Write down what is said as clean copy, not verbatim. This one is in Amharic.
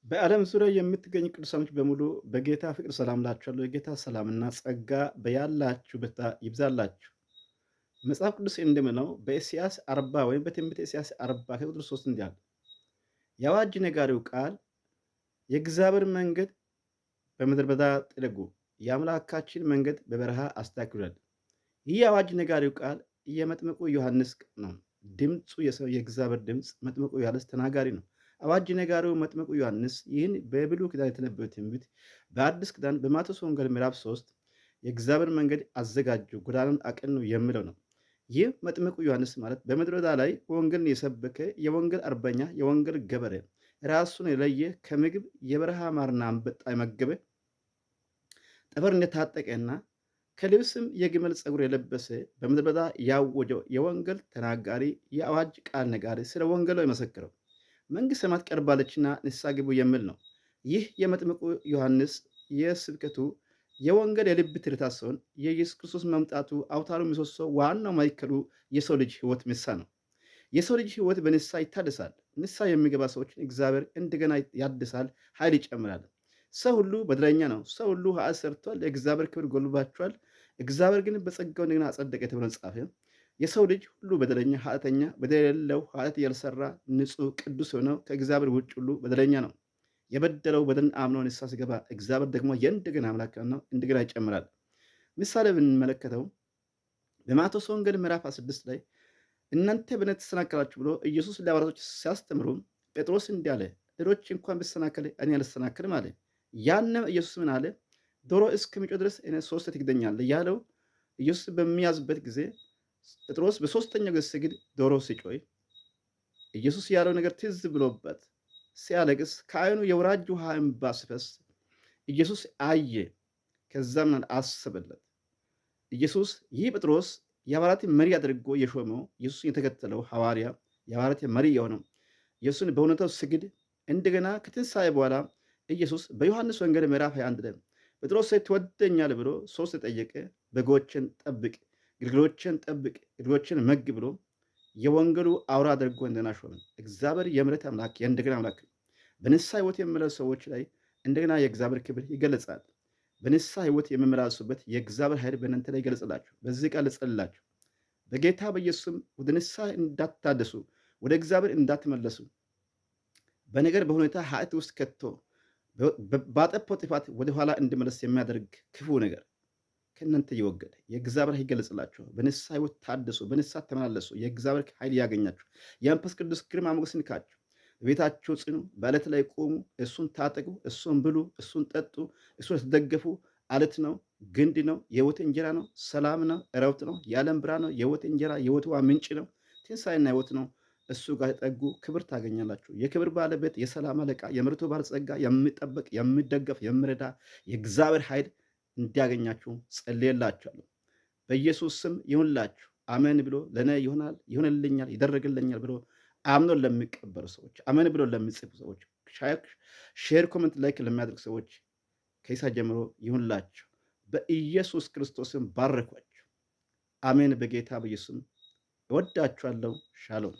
በዓለም ዙሪያ የምትገኙ ቅዱሳኖች በሙሉ በጌታ ፍቅር ሰላም እላችኋለሁ። የጌታ ሰላምና ጸጋ በያላችሁበት ይብዛላችሁ። መጽሐፍ ቅዱስ እንደሚለው በኢሳይያስ 40 ወይም በትንቢተ ኢሳይያስ 40 ከቁጥር 3 እንዲህ አለ፣ የአዋጅ ነጋሪው ቃል የእግዚአብሔር መንገድ በምድረ በዳ ጥረጉ፣ የአምላካችን መንገድ በበረሃ አስተካክሏል። ይህ የአዋጅ ነጋሪው ቃል የመጥምቁ ዮሐንስ ነው። ድምፁ የእግዚአብሔር ድምፅ መጥምቁ ዮሐንስ ተናጋሪ ነው። አዋጅ ነጋሪው መጥምቁ ዮሐንስ ይህን በብሉይ ኪዳን የተነበየው ትንቢት በአዲስ ኪዳን በማቴዎስ ወንጌል ምዕራፍ 3 የእግዚአብሔር መንገድ አዘጋጁ ጎዳናን አቅኑ የሚለው ነው። ይህ መጥምቁ ዮሐንስ ማለት በምድረ በዳ ላይ ወንጌልን የሰበከ የወንጌል አርበኛ፣ የወንጌል ገበሬ፣ ራሱን የለየ ከምግብ የበረሃ ማርና አንበጣ የመገበ ጠፈር እንደታጠቀና ከልብስም የግመል ፀጉር የለበሰ በምድረ በዳ ያወጀው የወንጌል ተናጋሪ፣ የአዋጅ ቃል ነጋሪ፣ ስለ ወንጌሉ የመሰክረው መንግሥተ ሰማያት ቀርባለችና ንስሐ ግቡ የሚል ነው። ይህ የመጥምቁ ዮሐንስ የስብከቱ የወንጌል የልብ ትርታ ሲሆን የኢየሱስ ክርስቶስ መምጣቱ አውታሩ ምሰሶ፣ ዋናው ማዕከሉ የሰው ልጅ ሕይወት ምሳ ነው። የሰው ልጅ ሕይወት በንስሐ ይታደሳል። ንስሐ የሚገባ ሰዎችን እግዚአብሔር እንደገና ያድሳል፣ ኃይል ይጨምራል። ሰው ሁሉ በደለኛ ነው። ሰው ሁሉ ኃጢአት ሰርቷል፣ የእግዚአብሔር ክብር ጎድሏቸዋል። እግዚአብሔር ግን በጸጋው እንደገና አጸደቀ ተብሎ ጻፈ። የሰው ልጅ ሁሉ በደለኛ፣ ኃጢአተኛ፣ በደል የሌለው ኃጢአት ያልሰራ ንጹሕ ቅዱስ ሆነው ከእግዚአብሔር ውጭ ሁሉ በደለኛ ነው። የበደለው በደልን አምኖ ንስሐ ሲገባ እግዚአብሔር ደግሞ የእንደገና አምላክ ነው፣ እንደገና ይጨምራል። ምሳሌ ብንመለከተው በማቴዎስ ወንጌል ምዕራፍ 6 ላይ እናንተ በእውነት ትሰናከላችሁ ብሎ ኢየሱስ ለሐዋርያቶች ሲያስተምሩ ጴጥሮስ እንዲህ አለ፣ ሌሎች እንኳን ቢሰናከል እኔ አልሰናከልም አለ። ያንም ኢየሱስ ምን አለ? ዶሮ እስከሚጮህ ድረስ እኔ ሶስት ትክደኛለህ ያለው ኢየሱስ በሚያዝበት ጊዜ ጴጥሮስ በሶስተኛው ጊዜ ሲክድ ዶሮ ሲጮህ ኢየሱስ ያለው ነገር ትዝ ብሎበት ሲያለቅስ ከዓይኑ የወራጅ ውሃ እንባ ሲፈስ ኢየሱስ አየ። ከዛም አሰበለት። ኢየሱስ ይህ ጴጥሮስ የሐዋርያት መሪ አድርጎ የሾመው ኢየሱስን የተከተለው ሐዋርያ የሐዋርያት መሪ የሆነው ኢየሱስን በእውነታው ሲክድ እንደገና ከትንሣኤ በኋላ ኢየሱስ በዮሐንስ ወንጌል ምዕራፍ 21 ላይ ጴጥሮስ ትወደኛለህ ብሎ ሶስት የጠየቀ በጎችን ጠብቅ፣ ግልገሎችን ጠብቅ፣ ግልገሎችን መግብ ብሎ የወንጌሉ አውራ አድርጎ እንደገና ሾመ። እግዚአብሔር የምሕረት አምላክ የእንደገና አምላክ ነው። በንስሐ ሕይወት የሚመላለሱ ሰዎች ላይ እንደገና የእግዚአብሔር ክብር ይገለጻል። በንስሐ ሕይወት የሚመላለሱበት የእግዚአብሔር ኃይል በእናንተ ላይ ይገለጽላችሁ። በዚህ ቃል ልጸልላችሁ። በጌታ በኢየሱስም ወደ ንስሐ እንዳትታደሱ፣ ወደ እግዚአብሔር እንዳትመለሱ፣ በነገር በሁኔታ ኃጢአት ውስጥ ከቶ ባጠፋው ጥፋት ወደኋላ እንዲመለስ የሚያደርግ ክፉ ነገር ከእናንተ ይወገድ። የእግዚአብሔር ኃይል ይገለጽላችሁ። በንስሐ ሕይወት ታደሱ፣ በንስሐ ተመላለሱ። የእግዚአብሔር ኃይል ያገኛችሁ። የመንፈስ ቅዱስ ግርማ ሞገስ ይንካችሁ። በቤታችሁ ጽኑ፣ በዓለት ላይ ቆሙ፣ እሱን ታጠቁ፣ እሱን ብሉ፣ እሱን ጠጡ። እሱ የተደገፉ ዓለት ነው፣ ግንድ ነው፣ የሕይወት እንጀራ ነው፣ ሰላም ነው፣ ዕረፍት ነው፣ የዓለም ብርሃን ነው፣ የሕይወት እንጀራ፣ የሕይወት ውሃ ምንጭ ነው፣ ትንሣኤና ሕይወት ነው። እሱ ጋር ተጠጉ፣ ክብር ታገኛላችሁ። የክብር ባለቤት፣ የሰላም አለቃ፣ የምሕረቱ ባለጸጋ፣ የሚጠበቅ የሚደገፍ የሚረዳ የእግዚአብሔር ኃይል እንዲያገኛችሁ ጸልየላችኋለሁ። በኢየሱስ ስም ይሁንላችሁ። አሜን ብሎ ለእኔ ይሆናል፣ ይሆንልኛል፣ ይደረግልኛል ብሎ አምኖ ለሚቀበሉ ሰዎች፣ አሜን ብሎ ለሚጽፉ ሰዎች፣ ሼር፣ ኮመንት፣ ላይክ ለሚያደርጉ ሰዎች ከይሳ ጀምሮ ይሁንላችሁ። በኢየሱስ ክርስቶስም ባረኳችሁ። አሜን። በጌታ በኢየሱስም እወዳችኋለሁ። ሻሎም